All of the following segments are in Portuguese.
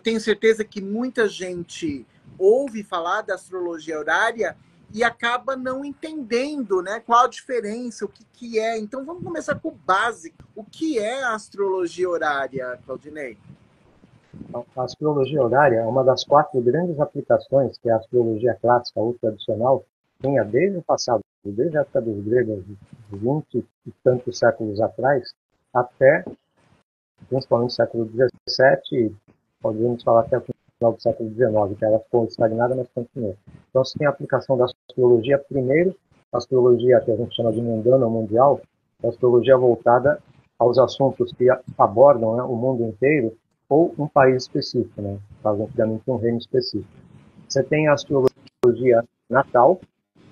tenho certeza que muita gente ouve falar da astrologia horária e acaba não entendendo, né, qual a diferença, o que, que é. Então, vamos começar com o básico. O que é a astrologia horária, Claudinei? A astrologia horária é uma das 4 grandes aplicações que a astrologia clássica ou tradicional tinha desde o passado, desde a época dos gregos, 20 e tantos séculos atrás, até principalmente o século XVII, e podemos falar até o final do século XIX, que ela ficou estagnada, mas continuou. Então, se tem a aplicação da astrologia, primeiro, a astrologia que a gente chama de mundana ou mundial, a astrologia voltada aos assuntos que abordam, né, o mundo inteiro, ou um país específico, né? Antigamente um reino específico. Você tem a astrologia natal,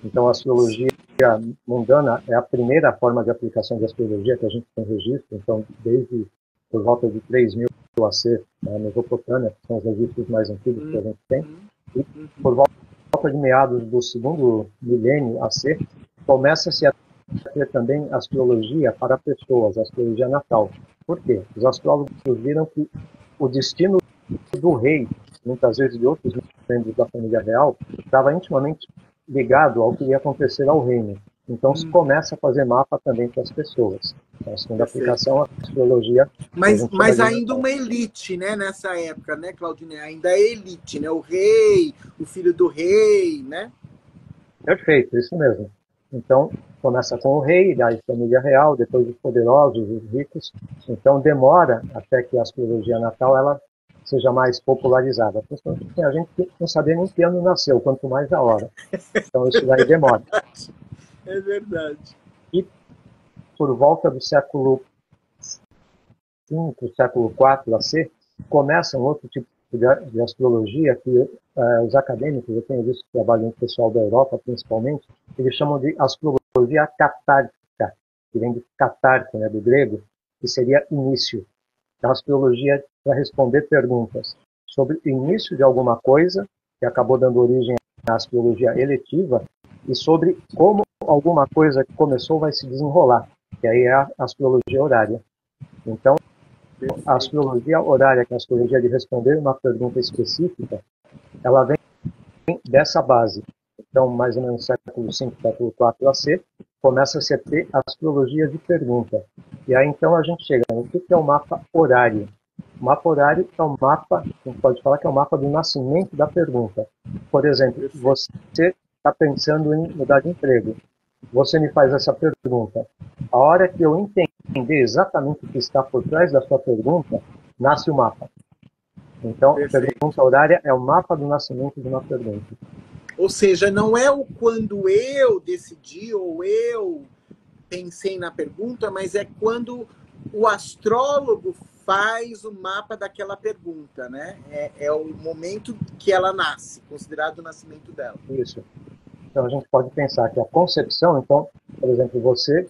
então a astrologia mundana é a primeira forma de aplicação de astrologia que a gente tem registro, então desde por volta de 3.000 AC na Mesopotâmia, que são os registros mais antigos que a gente tem, e por volta de meados do segundo milênio AC, começa-se a ter também astrologia para pessoas, astrologia natal. Por quê? Os astrólogos viram que o destino do rei, muitas vezes de outros membros da família real, estava intimamente ligado ao que ia acontecer ao reino. Então se começa a fazer mapa também para as pessoas. Então, a segunda aplicação, a astrologia. Mas ainda uma elite, né, nessa época, né, Claudinei? Ainda é elite, né? O rei, o filho do rei, né? Perfeito, isso mesmo. Então, começa com o rei, daí família real, depois os poderosos, os ricos. Então, demora até que a astrologia natal ela seja mais popularizada. Principalmente tem a gente que não sabia nem que ano nasceu, quanto mais a hora. Então, isso daí demora. É verdade. E por volta do século V, século IV AC, começa um outro tipo de astrologia que os acadêmicos, eu tenho visto trabalho com o pessoal da Europa principalmente, eles chamam de astrologia catártica, que vem de catarco, né, do grego, que seria início. A astrologia para responder perguntas sobre o início de alguma coisa, que acabou dando origem à astrologia eletiva, e sobre como alguma coisa que começou vai se desenrolar, que aí é a astrologia horária. Então, a astrologia horária, que é a astrologia de responder uma pergunta específica, ela vem dessa base. Então, mais ou menos século V, século IV AC, começa-se a ter a astrologia de pergunta. E aí, então, a gente chega no que é o mapa horário. O mapa horário é o mapa, a gente pode falar que é o mapa do nascimento da pergunta. Por exemplo, você está pensando em mudar de emprego. Você me faz essa pergunta. A hora que eu entender exatamente o que está por trás da sua pergunta, nasce o mapa. Então, a pergunta horária é o mapa do nascimento de uma pergunta. Ou seja, não é o quando eu decidi ou eu pensei na pergunta, mas é quando o astrólogo faz o mapa daquela pergunta, né? É o momento que ela nasce, considerado o nascimento dela. Isso. Então, a gente pode pensar que a concepção, então, por exemplo, você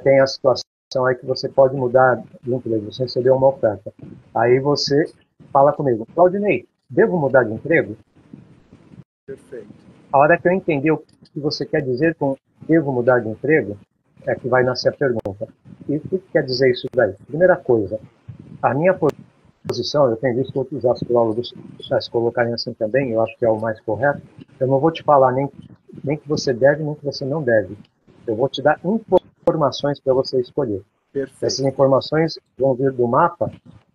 tem a situação aí que você pode mudar de emprego, você recebeu uma oferta. Aí você fala comigo, Claudinei, devo mudar de emprego? Perfeito. A hora que eu entender o que você quer dizer com devo mudar de emprego, é que vai nascer a pergunta. E o que quer dizer isso daí? Primeira coisa, a minha posição, eu tenho visto outros astrólogos já se colocarem assim também, eu acho que é o mais correto, eu não vou te falar nem que você deve, nem que você não deve. Eu vou te dar informações para você escolher. Perfeito. Essas informações vão vir do mapa,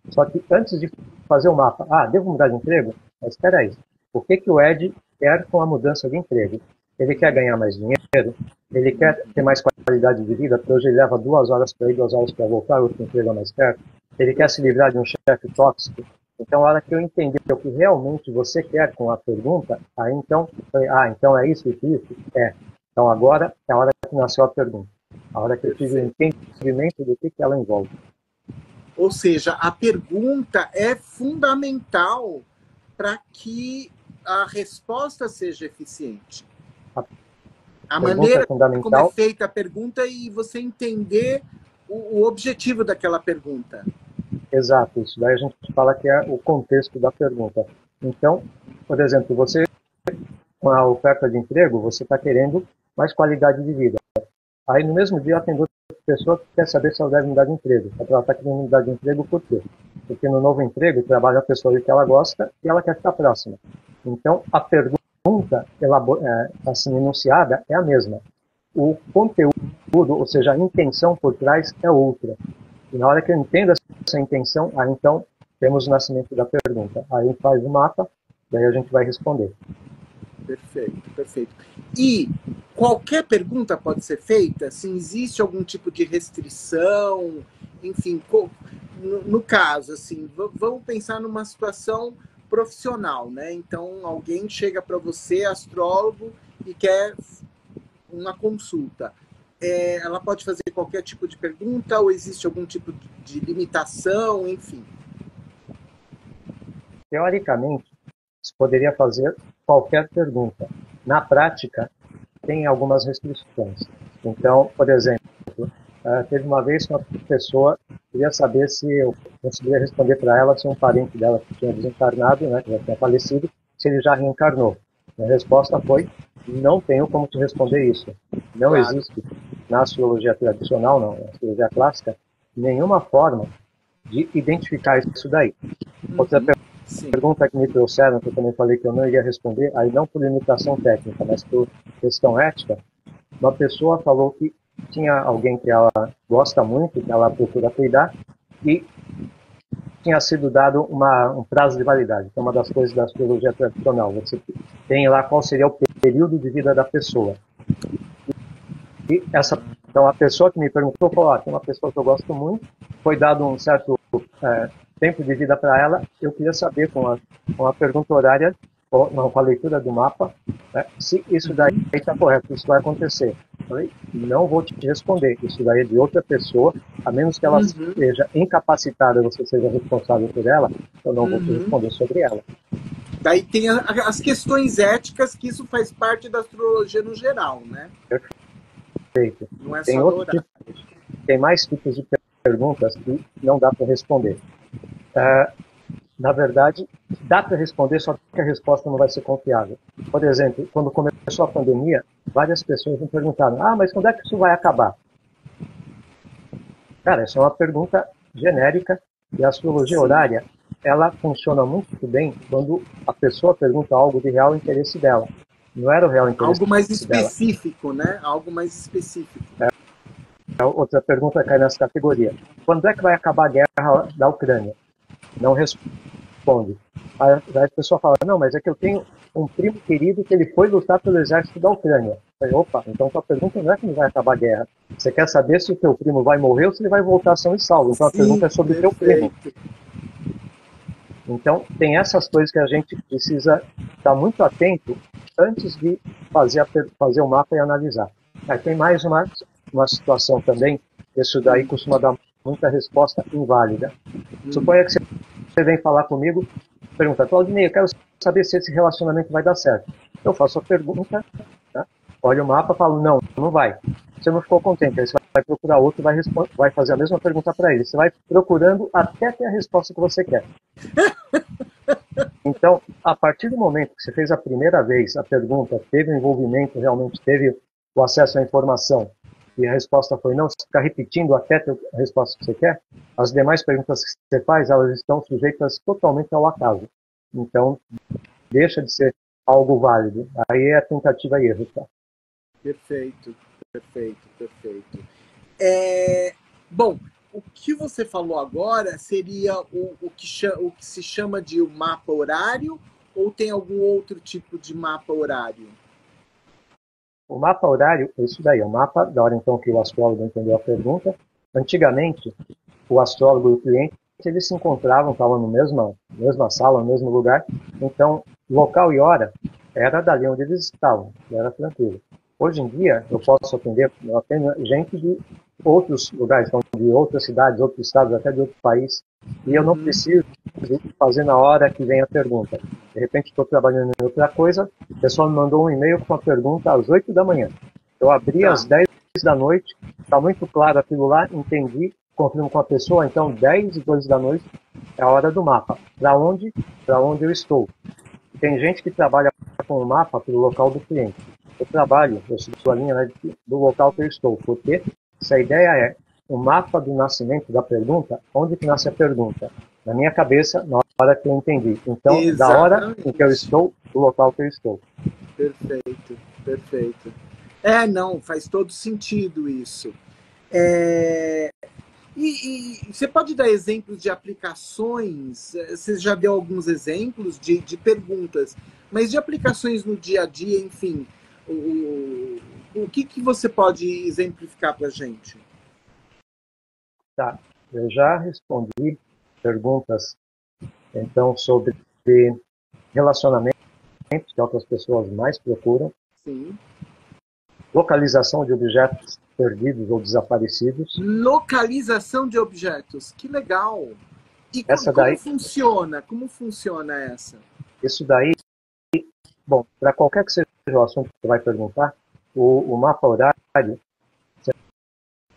só que antes de fazer o mapa, devo mudar de emprego? Mas espera aí, o que o Ed quer com a mudança de emprego? Ele quer ganhar mais dinheiro? Ele quer ter mais qualidade de vida? Porque hoje ele leva 2 horas para ir, 2 horas para voltar, outro emprego é mais perto. Ele quer se livrar de um chefe tóxico? Então, a hora que eu entender o que realmente você quer com a pergunta, aí então, então é isso? É. Então, agora é a hora que nasceu a pergunta. A hora que eu tive o entendimento do que ela envolve. Ou seja, a pergunta é fundamental para que a resposta seja eficiente. A maneira como é feita a pergunta e você entender o objetivo daquela pergunta. Exato, isso daí a gente fala que é o contexto da pergunta. Então, por exemplo, você, com a oferta de emprego, você está querendo mais qualidade de vida. Aí, no mesmo dia, tem outra pessoa que quer saber se ela deve mudar de emprego. Ela está querendo mudar de emprego por quê? porque no novo emprego trabalha a pessoa que ela gosta e ela quer ficar próxima. Então, a pergunta assim, enunciada é a mesma. O conteúdo, ou seja, a intenção por trás é outra. E na hora que eu entendo essa intenção, aí então temos o nascimento da pergunta. Aí faz o mapa, daí a gente vai responder. Perfeito, perfeito. E qualquer pergunta pode ser feita? Se existe algum tipo de restrição, enfim, no caso, assim, vamos pensar numa situação profissional, né? Então, alguém chega para você, astrólogo, e quer uma consulta. Ela pode fazer qualquer tipo de pergunta ou existe algum tipo de limitação, enfim? Teoricamente, se poderia fazer qualquer pergunta. Na prática, tem algumas restrições. Então, por exemplo, teve uma vez que uma pessoa queria saber se eu conseguiria responder para ela se um parente dela que tinha desencarnado, né, que já tinha falecido, se ele já reencarnou. A resposta foi: não tenho como te responder isso. Não Claro. existe, na astrologia tradicional, não, na astrologia clássica, nenhuma forma de identificar isso daí. Outra pergunta que me trouxeram, que eu também falei que eu não iria responder, aí não por limitação técnica, mas por questão ética, uma pessoa falou que tinha alguém que ela gosta muito, que ela procura cuidar, e tinha sido dado um prazo de validade, que é uma das coisas da astrologia tradicional. Você tem lá qual seria o período de vida da pessoa. E então a pessoa que me perguntou falou: tem uma pessoa que eu gosto muito, foi dado um certo tempo de vida para ela, eu queria saber com a pergunta horária, com a leitura do mapa, né, se isso daí está correto, isso vai acontecer. Eu falei: não vou te responder, isso daí é de outra pessoa, a menos que ela esteja incapacitada, você seja responsável por ela, eu não vou te responder sobre ela. Daí tem as questões éticas, que isso faz parte da astrologia no geral, né? Perfeito. Não é só tem mais tipos de perguntas que não dá para responder. Na verdade, dá para responder, só que a resposta não vai ser confiável. Por exemplo, quando começou a pandemia, várias pessoas me perguntaram: mas quando é que isso vai acabar? Cara, essa é uma pergunta genérica, e a astrologia horária, ela funciona muito bem quando a pessoa pergunta algo de real interesse dela. Não era o real interesse algo mais específico, dela, né? Algo mais específico. Outra pergunta cai nessa categoria. Quando é que vai acabar a guerra da Ucrânia? Não responde. Aí a pessoa fala: não, mas é que eu tenho um primo querido que ele foi lutar pelo exército da Ucrânia. Aí, opa, então a pergunta não é como vai acabar a guerra. Você quer saber se o teu primo vai morrer ou se ele vai voltar são e salvo. Então a pergunta é sobre o teu primo. Então tem essas coisas que a gente precisa estar muito atento antes de fazer o mapa e analisar. Aí tem mais uma situação também, isso daí costuma dar muita resposta inválida. Suponha que você vem falar comigo, pergunta: Claudinei, eu quero saber se esse relacionamento vai dar certo. Eu faço a pergunta, tá? Olho o mapa e falo: não vai. Você não ficou contente, aí você vai procurar outro e vai fazer a mesma pergunta para ele. Você vai procurando até ter a resposta que você quer. Então, a partir do momento que você fez a primeira vez a pergunta, teve o envolvimento, realmente teve o acesso à informação, e a resposta foi não, você fica repetindo até ter a resposta que você quer, as demais perguntas que você faz, elas estão sujeitas totalmente ao acaso. Então, deixa de ser algo válido. Aí é tentativa e erro. Tá? Perfeito. Bom, o que você falou agora seria o que se chama de mapa horário, ou tem algum outro tipo de mapa horário? O mapa horário é isso daí, é o mapa da hora então que o astrólogo entendeu a pergunta. Antigamente, o astrólogo e o cliente, eles se encontravam, estavam na mesma sala, no mesmo lugar, então local e hora era dali onde eles estavam, era tranquilo. Hoje em dia, eu atendo gente de outros lugares, então, de outras cidades, outros estados, até de outro país, e eu não preciso fazer na hora que vem a pergunta. De repente, estou trabalhando em outra coisa, o pessoal me mandou um e-mail com a pergunta às 8 da manhã. Eu abri às 10 da noite, está muito claro aquilo lá, entendi, confirmo com a pessoa, então 10 e 2 da noite é a hora do mapa. Para onde eu estou. Tem gente que trabalha com o mapa pelo local do cliente. Eu sigo a linha, né, do local que eu estou, porque se a ideia é o mapa do nascimento da pergunta, onde que nasce a pergunta? Na minha cabeça, na hora que eu entendi. Então, exatamente, da hora em que eu estou, do local que eu estou. Perfeito, perfeito. Não, faz todo sentido isso. E você pode dar exemplos de aplicações? Você já deu alguns exemplos de perguntas, mas de aplicações no dia a dia, enfim, o que você pode exemplificar para a gente? Tá, eu já respondi perguntas, então, sobre relacionamentos, que outras pessoas mais procuram. Sim. Localização de objetos perdidos ou desaparecidos. Localização de objetos, que legal! E como funciona? Como funciona essa? Isso daí, bom, para qualquer que seja o assunto que você vai perguntar, o mapa horário, se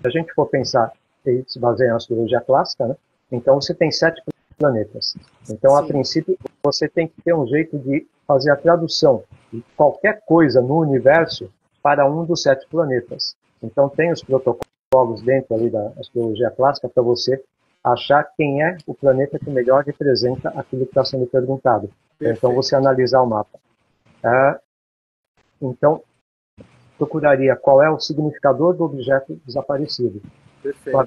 a gente for pensar, ele se baseia na astrologia clássica, né? Então você tem 7 planetas. Então, sim, a princípio, você tem que ter um jeito de fazer a tradução de qualquer coisa no universo para um dos 7 planetas. Então, tem os protocolos dentro ali da astrologia clássica para você achar quem é o planeta que melhor representa aquilo que está sendo perguntado. Perfeito. Então, você analisar o mapa. Então, procuraria qual é o significador do objeto desaparecido. Perfeito. Uma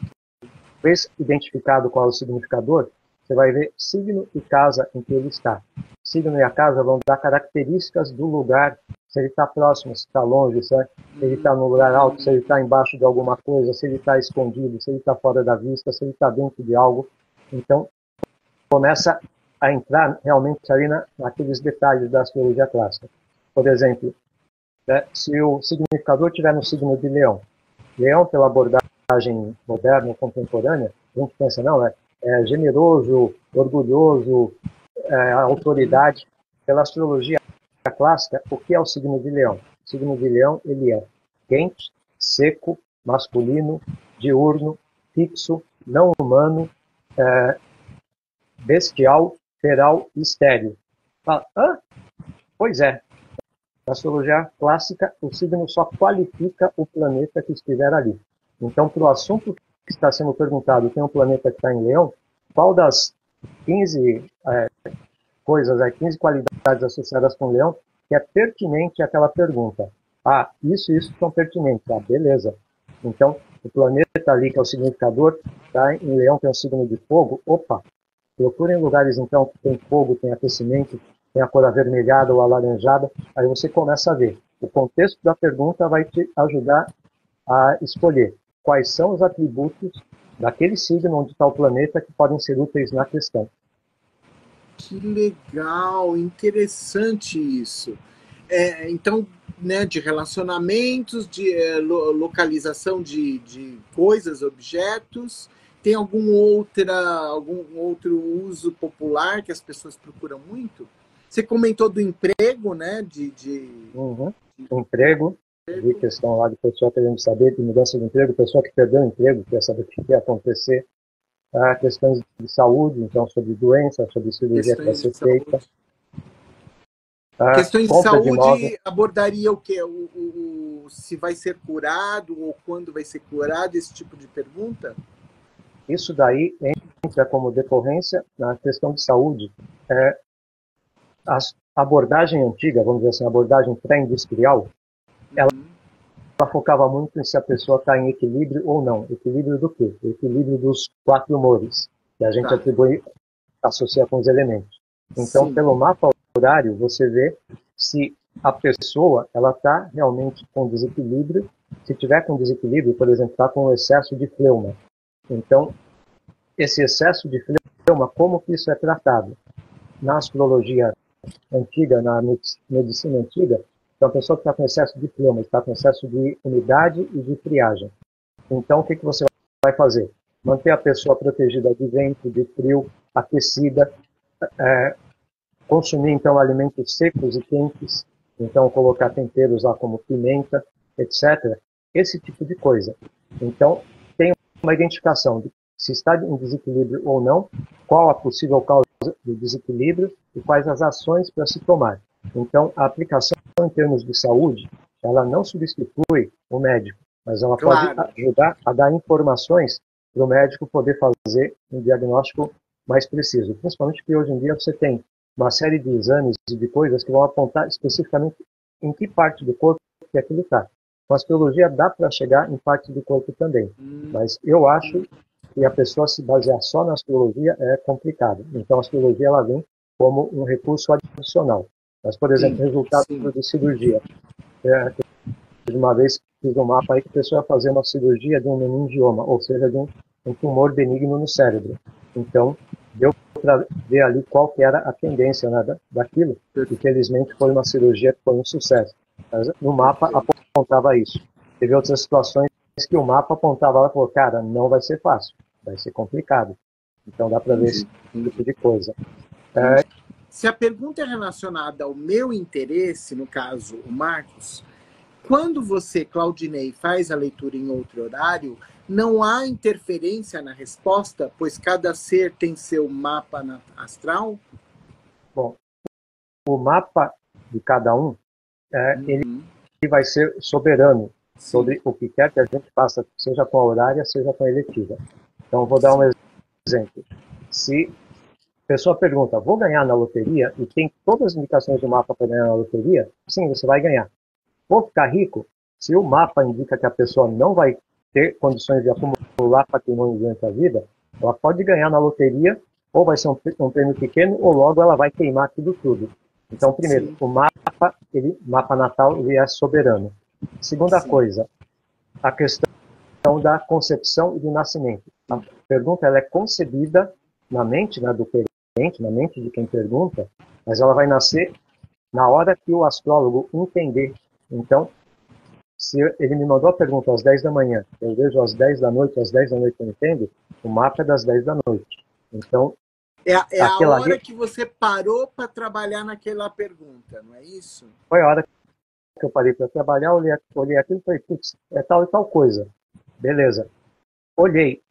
vez identificado qual é o significador, você vai ver signo e casa em que ele está. Signo e a casa vão dar características do lugar, se ele está próximo, se está longe, se ele está no lugar alto, se ele está embaixo de alguma coisa, se ele está escondido, se ele está fora da vista, se ele está dentro de algo. Então, começa a entrar realmente ali naqueles detalhes da astrologia clássica. Por exemplo, se o significador estiver no signo de Leão, Leão, pela abordagem moderna, contemporânea, a gente pensa, não, é generoso, orgulhoso, autoridade. Pela astrologia clássica, o que é o signo de Leão? O signo de Leão, ele é quente, seco, masculino, diurno, fixo, não humano, bestial, feral e estéril. Fala, pois é. Na astrologia clássica, o signo só qualifica o planeta que estiver ali. Então, para o assunto que está sendo perguntado, tem um planeta que está em Leão, qual das 15 coisas, 15 qualidades associadas com Leão, que é pertinente àquela pergunta? Isso e isso são pertinentes. Beleza. Então, o planeta ali, que é o significador, está em Leão, que é um signo de fogo. Opa! Procurem lugares, então, que tem fogo, tem aquecimento, tem a cor avermelhada ou alaranjada. Aí você começa a ver. O contexto da pergunta vai te ajudar a escolher quais são os atributos daquele signo onde está o planeta que podem ser úteis na questão. Que legal, interessante isso. Então, né, de relacionamentos, de localização de coisas, objetos, tem algum outro uso popular que as pessoas procuram muito? Você comentou do emprego, né? Emprego. Vi questão lá de pessoa querendo saber de mudança de emprego, pessoa que perdeu o emprego, quer saber o que vai acontecer. Questões de saúde, então, sobre doença, sobre cirurgia que vai ser feita. Questões de saúde abordaria o quê? Se vai ser curado ou quando vai ser curado, esse tipo de pergunta? Isso daí entra como decorrência na questão de saúde. A abordagem antiga, vamos dizer assim, a abordagem pré-industrial, ela focava muito em se a pessoa está em equilíbrio ou não. Equilíbrio do quê? O equilíbrio dos 4 humores, que a gente atribui, associa com os elementos. Então, sim, pelo mapa horário, você vê se a pessoa ela está realmente com desequilíbrio. Se tiver com desequilíbrio, por exemplo, está com excesso de fleuma. Então, esse excesso de fleuma, como que isso é tratado? Na astrologia antiga, na medicina antiga, então a pessoa que está com excesso de fleuma, está com excesso de umidade e de friagem. Então, o que você vai fazer? Manter a pessoa protegida de vento, de frio, aquecida, consumir, então, alimentos secos e quentes, então, colocar temperos lá como pimenta, etc. Esse tipo de coisa. Então, tem uma identificação de se está em desequilíbrio ou não, qual a possível causa do desequilíbrio e quais as ações para se tomar. Então, a aplicação em termos de saúde, ela não substitui o médico, mas ela Claro. pode ajudar a dar informações para o médico poder fazer um diagnóstico mais preciso. Principalmente que hoje em dia você tem uma série de exames e de coisas que vão apontar especificamente em que parte do corpo que aquilo está. Com a astrologia dá para chegar em parte do corpo também, mas eu acho que a pessoa se basear só na astrologia é complicado. Então a astrologia ela vem como um recurso adicional. Mas, por exemplo, resultado de cirurgia. Uma vez fiz um mapa aí que a pessoa ia fazer uma cirurgia de um meningioma, ou seja, de um tumor benigno no cérebro. Então, deu para ver ali qual que era a tendência, né, daquilo. Infelizmente, foi uma cirurgia que foi um sucesso. Mas no mapa apontava isso. Teve outras situações que o mapa apontava lá e falou, cara, não vai ser fácil, vai ser complicado. Então dá para ver esse tipo de coisa. Se a pergunta é relacionada ao meu interesse, no caso, o Marcos, quando você, Claudinei, faz a leitura em outro horário, não há interferência na resposta, pois cada ser tem seu mapa astral? Bom, o mapa de cada um, ele vai ser soberano sobre o que quer que a gente faça, seja com a horária, seja com a eletiva. Então, vou dar um exemplo. Se a pessoa pergunta, vou ganhar na loteria, e tem todas as indicações do mapa para ganhar na loteria, sim, você vai ganhar. Vou ficar rico? Se o mapa indica que a pessoa não vai ter condições de acumular patrimônio durante a vida, ela pode ganhar na loteria, ou vai ser um prêmio pequeno, ou logo ela vai queimar aquilo tudo. Então, primeiro, o mapa natal, ele é soberano. Segunda coisa, a questão da concepção e do nascimento. A pergunta ela é concebida na mente, né, do cliente, na mente de quem pergunta, mas ela vai nascer na hora que o astrólogo entender. Então, se ele me mandou a pergunta às 10 da manhã, eu vejo às 10 da noite, às 10 da noite eu entendo, o mapa é das 10 da noite. Então, é a hora que você parou para trabalhar naquela pergunta, não é isso? Foi a hora que eu parei para trabalhar, olhei aquilo e falei, putz, é tal e tal coisa. Beleza. Olhei,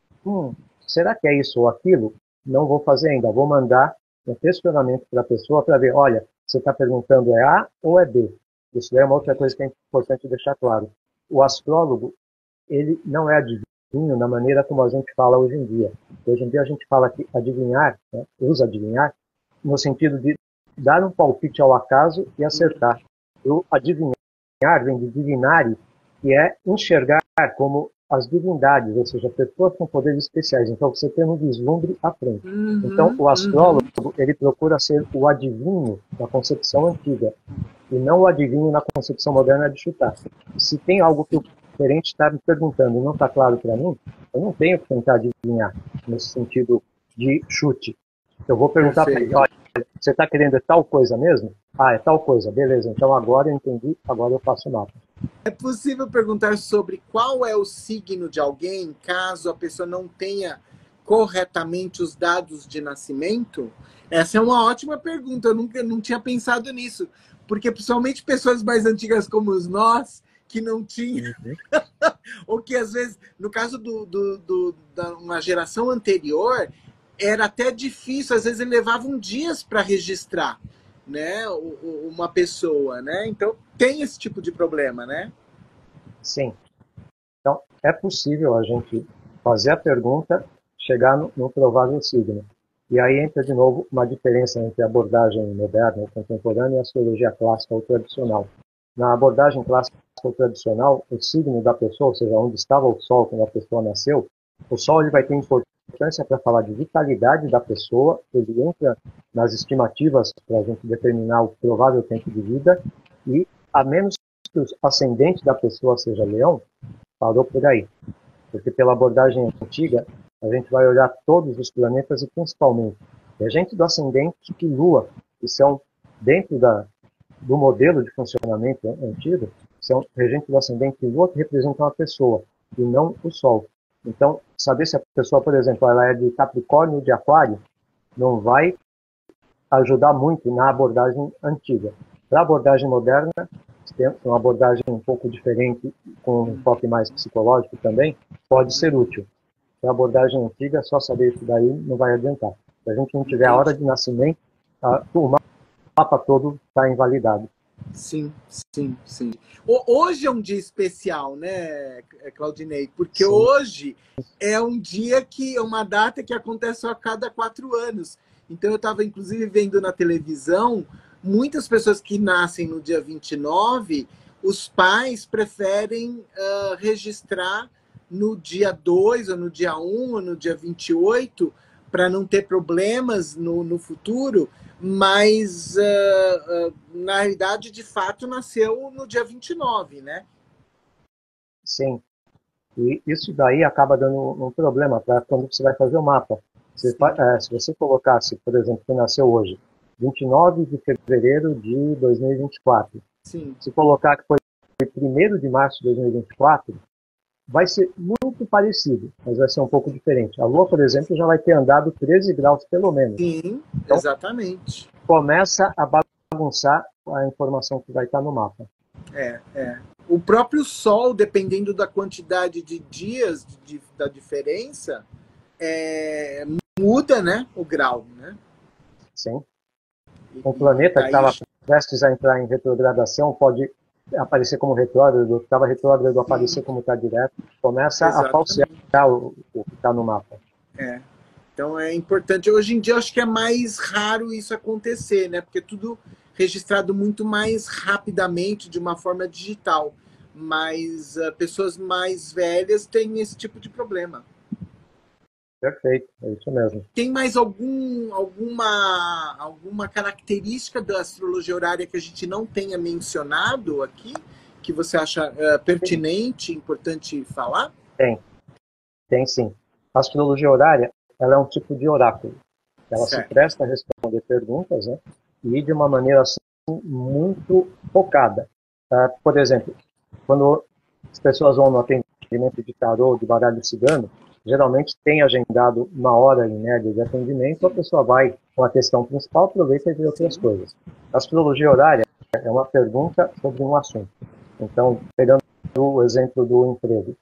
será que é isso ou aquilo? Não vou fazer ainda, vou mandar um questionamento para a pessoa para ver, olha, você está perguntando é A ou é B? Isso daí é uma outra coisa que é importante deixar claro. O astrólogo, ele não é adivinho na maneira como a gente fala hoje em dia. Hoje em dia a gente fala que adivinhar, né, usa adivinhar, no sentido de dar um palpite ao acaso e acertar. O adivinhar vem de divinare, que é enxergar como as divindades, ou seja, pessoas com poderes especiais. Então você tem um vislumbre à frente. Então o astrólogo, ele procura ser o adivinho da concepção antiga, e não o adivinho na concepção moderna de chutar. Se tem algo que o gerente está me perguntando e não está claro para mim, eu não tenho que tentar adivinhar nesse sentido de chute. Eu vou perguntar para ele, olha, você está querendo tal coisa mesmo? Ah, é tal coisa, beleza. Então agora eu entendi, agora eu faço o mapa. É possível perguntar sobre qual é o signo de alguém, caso a pessoa não tenha corretamente os dados de nascimento? Essa é uma ótima pergunta, eu nunca não tinha pensado nisso. Porque, principalmente, pessoas mais antigas como nós, que não tinham, ou que às vezes, no caso da uma geração anterior, era até difícil, às vezes levavam dias para registrar, né, uma pessoa, né? Então tem esse tipo de problema, né? Sim. Então é possível a gente fazer a pergunta, chegar no provável signo. E aí entra de novo uma diferença entre a abordagem moderna, contemporânea, e a astrologia clássica ou tradicional. Na abordagem clássica ou tradicional, o signo da pessoa, ou seja, onde estava o Sol quando a pessoa nasceu, o Sol ele vai ter importância para falar de vitalidade da pessoa, ele entra nas estimativas para a gente determinar o provável tempo de vida, e a menos que o ascendente da pessoa seja Leão, parou por aí. Porque pela abordagem antiga, a gente vai olhar todos os planetas e principalmente regente do ascendente e Lua, que são dentro do modelo de funcionamento antigo, são regentes do ascendente e Lua que representam a pessoa e não o Sol. Então, saber se a pessoa, por exemplo, ela é de Capricórnio ou de Aquário, não vai ajudar muito na abordagem antiga. Para a abordagem moderna, tem uma abordagem um pouco diferente, com um toque mais psicológico também, pode ser útil. A abordagem antiga, só saber isso daí não vai adiantar. Se a gente não tiver a hora de nascimento, o mapa todo está invalidado. Sim, sim, sim. Hoje é um dia especial, né, Claudinei? Porque Sim, hoje é um dia que é uma data que acontece a cada 4 anos. Então eu estava, inclusive, vendo na televisão muitas pessoas que nascem no dia 29, os pais preferem registrar no dia 2, ou no dia 1, ou no dia 28, para não ter problemas no futuro, mas na realidade, de fato, nasceu no dia 29, né? sim. E isso daí acaba dando um problema para quando você vai fazer o mapa. Se você colocasse, por exemplo, que nasceu hoje, 29 de fevereiro de 2024, Sim. se colocar que foi 1º de março de 2024, vai ser muito parecido, mas vai ser um pouco diferente. A Lua, por exemplo, já vai ter andado 13 graus pelo menos. Sim, Então, exatamente. começa a bagunçar a informação que vai estar no mapa. É. O próprio Sol, dependendo da quantidade de dias da diferença, muda, né, o grau, né? Sim. Um planeta que estava prestes a entrar em retrogradação pode aparecer como retrógrado, que estava retrógrado aparecer como está direto, começa a falsear o que está no mapa. Então é importante. Hoje em dia eu acho que é mais raro isso acontecer, né? Porque é tudo registrado muito mais rapidamente, de uma forma digital. Mas pessoas mais velhas têm esse tipo de problema. Perfeito, é isso mesmo. Tem mais alguma característica da astrologia horária que a gente não tenha mencionado aqui, que você acha pertinente, importante falar? Tem sim. A astrologia horária, ela é um tipo de oráculo. Ela se presta a responder perguntas, né? E de uma maneira assim, muito focada. Por exemplo, quando as pessoas vão no atendimento de tarô, de baralho cigano, geralmente tem agendado uma hora em média de atendimento, a pessoa vai com a questão principal, aproveita e vê outras coisas. A astrologia horária é uma pergunta sobre um assunto. Então, pegando o exemplo do emprego,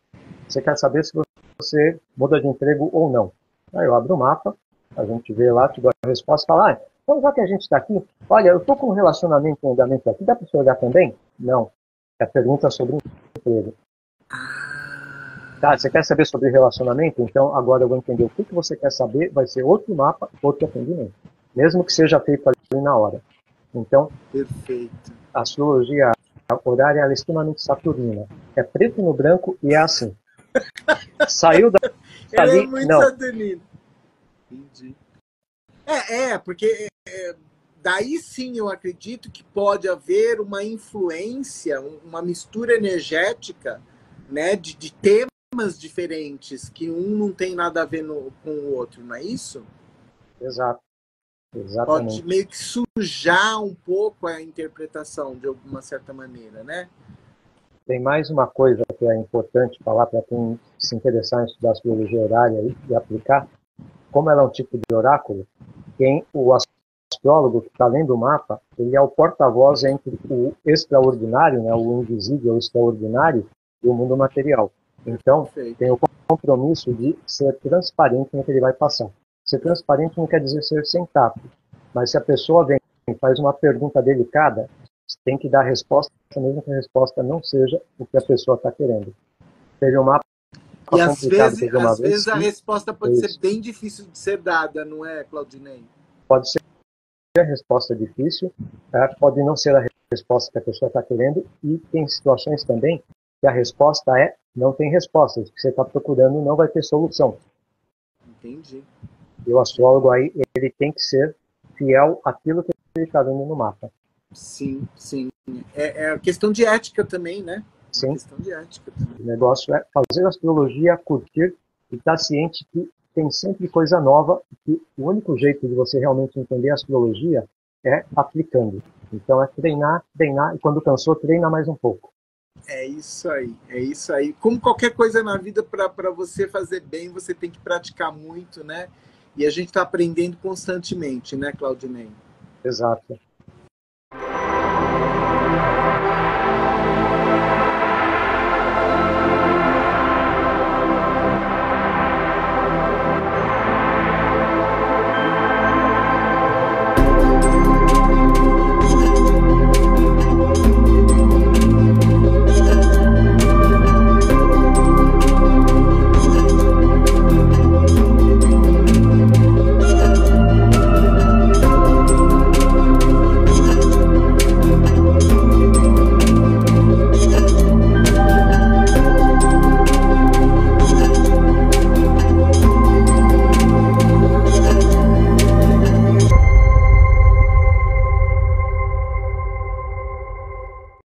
você quer saber se você muda de emprego ou não. Aí eu abro o mapa, a gente vê lá, te dou a resposta e fala, então já que a gente está aqui, olha, eu estou com um relacionamento em andamento aqui, dá para você olhar também? Não. É pergunta sobre emprego. Tá, você quer saber sobre relacionamento? Então agora eu vou entender o que você quer saber, vai ser outro mapa, outro atendimento. Mesmo que seja feito ali na hora. Então, perfeito. A astrologia horária é extremamente saturnina. É preto no branco e é assim. Saiu dali, Ele é muito não. saturnino. Entendi. Porque daí sim eu acredito que pode haver uma influência, uma mistura energética, né, de temas diferentes, que um não tem nada a ver com o outro, não é isso? Exato. Exatamente. Pode meio que sujar um pouco a interpretação, de alguma certa maneira, né? Tem mais uma coisa que é importante falar para quem se interessar em estudar astrologia horária e aplicar. Como ela é um tipo de oráculo, o astrólogo que está lendo o mapa, ele é o porta-voz entre o extraordinário, né, o invisível, o extraordinário, e o mundo material. Então, tem o compromisso de ser transparente no que ele vai passar. Ser transparente não quer dizer ser sem tato, mas se a pessoa vem e faz uma pergunta delicada, tem que dar a resposta, mesmo que a resposta não seja o que a pessoa está querendo. Teve um mapa e às vezes a e resposta pode ser bem difícil de ser dada, não é, Claudinei? Pode ser a resposta difícil, pode não ser a resposta que a pessoa está querendo, e tem situações também que a resposta não tem resposta, o que você está procurando não vai ter solução. Entendi. E o astrólogo aí, ele tem que ser fiel àquilo que ele está vendo no mapa. Sim, sim. É questão de ética também, né? Sim. Questão de ética também. O negócio é fazer astrologia, curtir e estar ciente que tem sempre coisa nova, e que o único jeito de você realmente entender a astrologia é aplicando. Então é treinar, e quando cansou, treina mais um pouco. É isso aí. Como qualquer coisa na vida, para você fazer bem, você tem que praticar muito, né? E a gente está aprendendo constantemente, né, Claudinei? Exato.